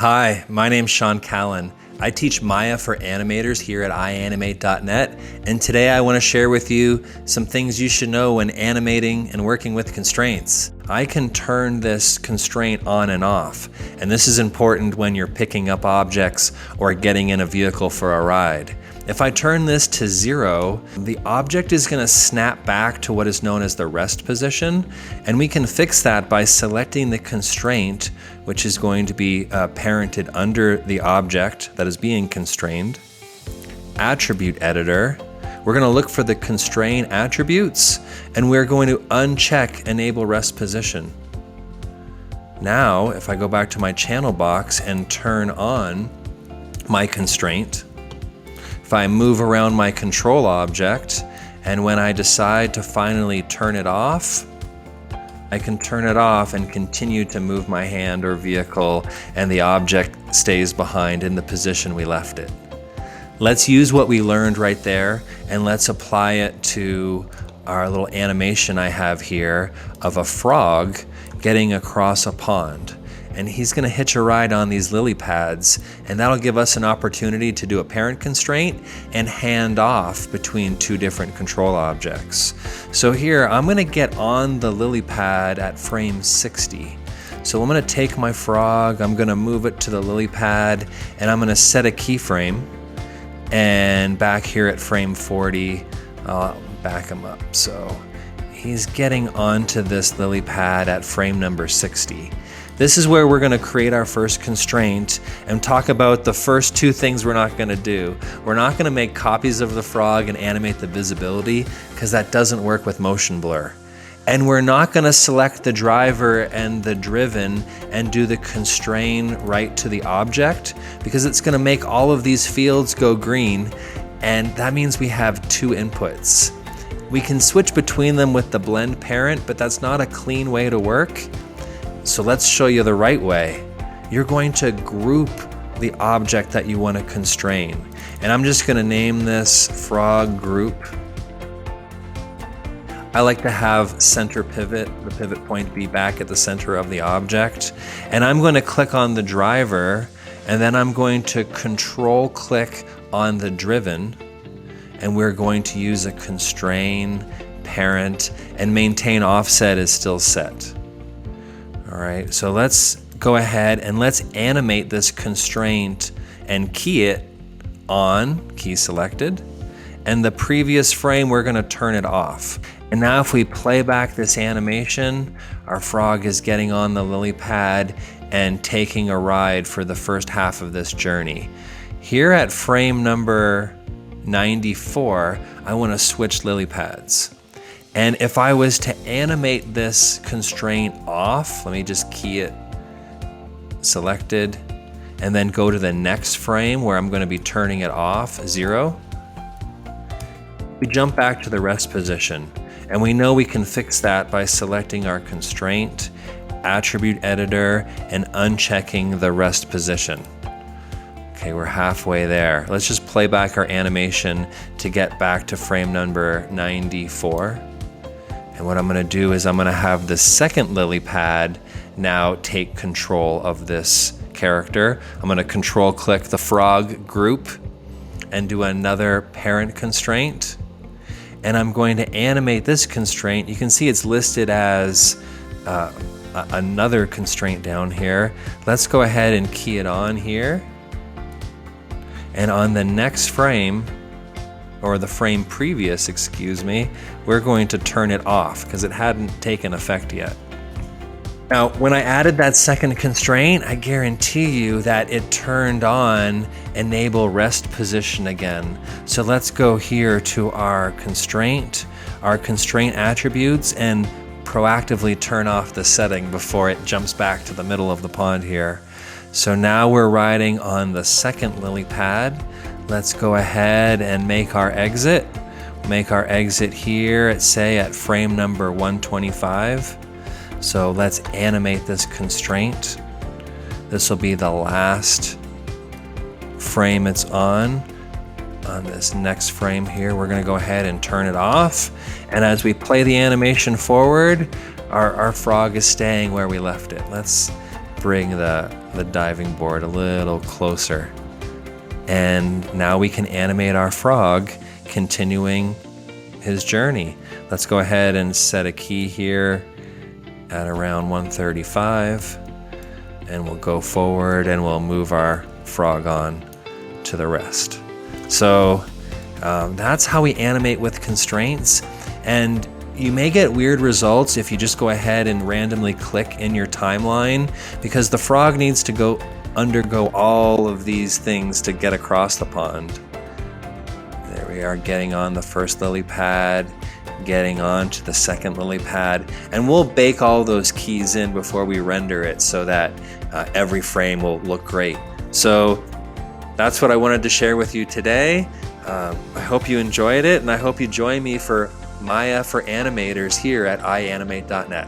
Hi, my name's Sean Callan. I teach Maya for animators here at iAnimate.net, and today I want to share with you some things you should know when animating and working with constraints. I can turn this constraint on and off, and this is important when you're picking up objects or getting in a vehicle for a ride. If I turn this to 0, the object is going to snap back to what is known as the rest position, and we can fix that by selecting the constraint, which is going to be parented under the object that is being constrained. Attribute editor. We're going to look for the constraint attributes, and we're going to uncheck enable rest position. Now, if I go back to my channel box and turn on my constraint, if I move around my control object, and when I decide to finally turn it off, I can turn it off and continue to move my hand or vehicle, and the object stays behind in the position we left it. Let's use what we learned right there, and let's apply it to our little animation I have here of a frog getting across a pond. And he's going to hitch a ride on these lily pads, and that'll give us an opportunity to do a parent constraint and hand off between two different control objects. So here I'm going to get on the lily pad at frame 60. So I'm going to take my frog, I'm going to move it to the lily pad, and I'm going to set a keyframe. And back here at frame 40, I'll back him up. So he's getting onto this lily pad at frame number 60. This is where we're going to create our first constraint and talk about the first two things we're not going to do. We're not going to make copies of the frog and animate the visibility, because that doesn't work with motion blur. And we're not going to select the driver and the driven and do the constrain right to the object, because it's going to make all of these fields go green, and that means we have two inputs. We can switch between them with the blend parent, but that's not a clean way to work. So let's show you the right way. You're going to group the object that you want to constrain. And I'm just going to name this frog group. I like to have center pivot, the pivot point be back at the center of the object. And I'm going to click on the driver, and then I'm going to control click on the driven. And we're going to use a constrain parent, and maintain offset is still set. All right, so let's go ahead and let's animate this constraint and key it on, key selected, and the previous frame we're going to turn it off. And now if we play back this animation, our frog is getting on the lily pad and taking a ride for the first half of this journey. Here at frame number 94, I want to switch lily pads. And if I was to animate this constraint off, let me just key it selected, and then go to the next frame where I'm going to be turning it off, 0. We jump back to the rest position, and we know we can fix that by selecting our constraint, attribute editor, and unchecking the rest position. Okay, we're halfway there. Let's just play back our animation to get back to frame number 94. And what I'm going to do is I'm going to have the second lily pad now take control of this character. I'm going to control click the frog group and do another parent constraint. And I'm going to animate this constraint. You can see it's listed as another constraint down here. Let's go ahead and key it on here. And on the next frame, or the frame previous, excuse me, we're going to turn it off because it hadn't taken effect yet. Now, when I added that second constraint, I guarantee you that it turned on enable rest position again. So let's go here to our constraint attributes, and proactively turn off the setting before it jumps back to the middle of the pond here. So now we're riding on the second lily pad. Let's go ahead and make our exit. Make our exit here at, say, at frame number 125. So let's animate this constraint. This will be the last frame it's on. On this next frame here, we're going to go ahead and turn it off. And as we play the animation forward, our frog is staying where we left it. Let's bring the diving board a little closer. And now we can animate our frog continuing his journey. Let's go ahead and set a key here at around 135, and we'll go forward and we'll move our frog on to the rest. So that's how we animate with constraints. And you may get weird results if you just go ahead and randomly click in your timeline, because the frog needs to undergo all of these things to get across the pond. There we are, getting on the first lily pad, getting on to the second lily pad, and we'll bake all those keys in before we render it so that every frame will look great. So that's what I wanted to share with you today. I hope you enjoyed it, and I hope you join me for Maya for Animators here at iAnimate.net.